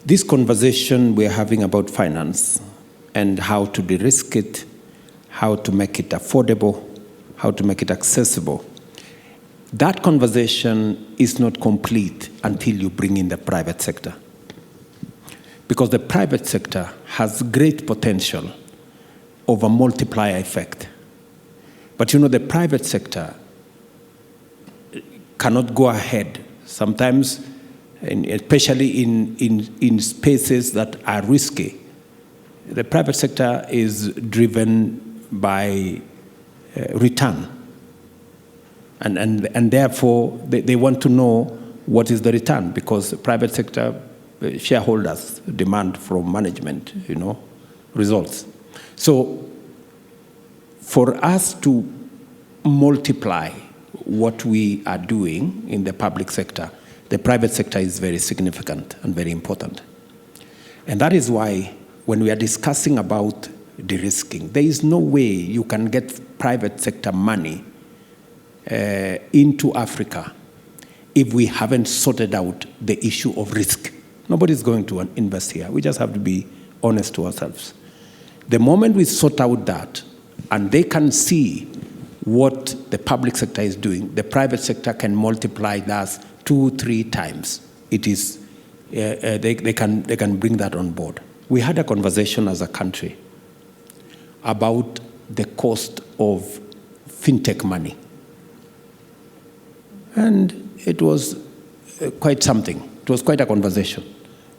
This conversation we're having about finance and how to de-risk it, how to make it affordable, how to make it accessible, that conversation is not complete until you bring in the private sector. Because the private sector has great potential of a multiplier effect. But you know, the private sector cannot go ahead sometimes, especially in spaces that are risky. The private sector is driven by return. And therefore, they want to know what is the return, because the private sector shareholders demand from management, results. So for us to multiply what we are doing in the public sector, the private sector is very significant and very important. And that is why when we are discussing about de-risking, there is no way you can get private sector money into Africa if we haven't sorted out the issue of risk. Nobody's going to invest here. We just have to be honest to ourselves. The moment we sort out that, and they can see what the public sector is doing, the private sector can multiply that 2-3 times. It is, they can bring that on board. We had a conversation as a country about the cost of fintech money. And it was quite something. It was quite a conversation.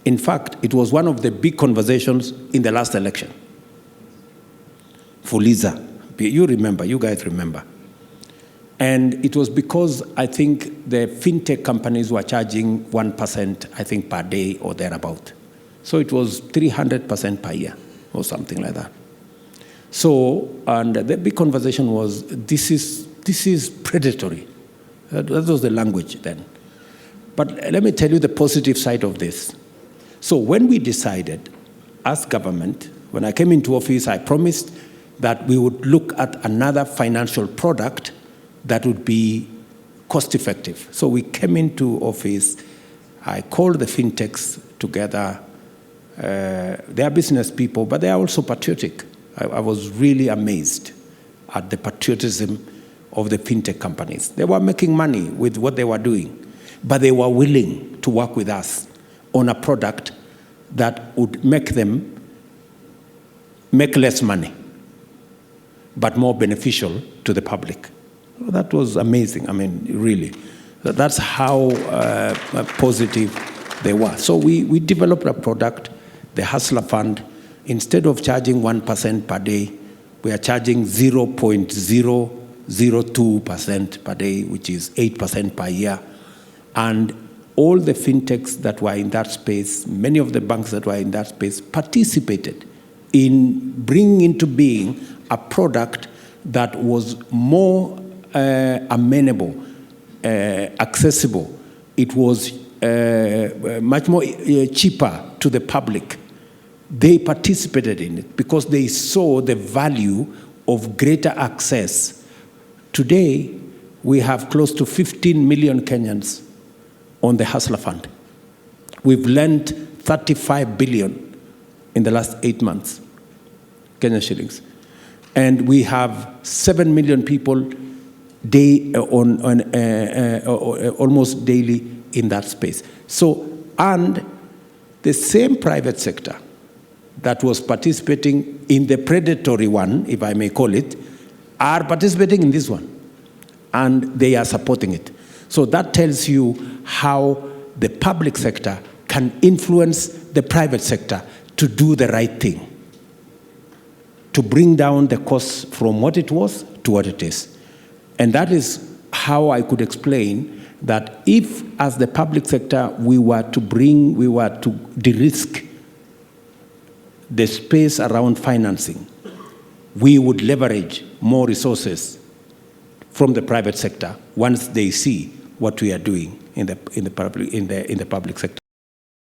In fact, it was one of the big conversations in the last election. Fuliza, you remember, you guys remember. And it was because I think the fintech companies were charging 1%, I think, per day or thereabout. So it was 300% per year or something like that. So, and the big conversation was, this is predatory. That was the language then. But let me tell you the positive side of this. So when we decided, as government, when I came into office, I promised that we would look at another financial product that would be cost-effective. So we came into office, I called the fintechs together. They are business people, but they are also patriotic. I was really amazed at the patriotism of the fintech companies. They were making money with what they were doing, but they were willing to work with us on a product that would make them make less money, but more beneficial to the public. That was amazing. I mean, really. That's how positive they were. So we developed a product, the Hustler Fund. Instead of charging 1% per day, we are charging 0.002% per day, which is 8% per year. And all the fintechs that were in that space, many of the banks that were in that space, participated in bringing into being a product that was more amenable, accessible. It was much more cheaper to the public. They participated in it because they saw the value of greater access. Today, we have close to 15 million Kenyans on the Hustler Fund. We've lent 35 billion in the last 8 months, Kenyan shillings. And we have 7 million people almost daily in that space. So, and the same private sector that was participating in the predatory one, if I may call it, are participating in this one. And they are supporting it. So that tells you how the public sector can influence the private sector to do the right thing, to bring down the costs from what it was to what it is. And that is how I could explain that if, as the public sector, we were to de-risk the space around financing, we would leverage more resources from the private sector once they see what we are doing in the public sector.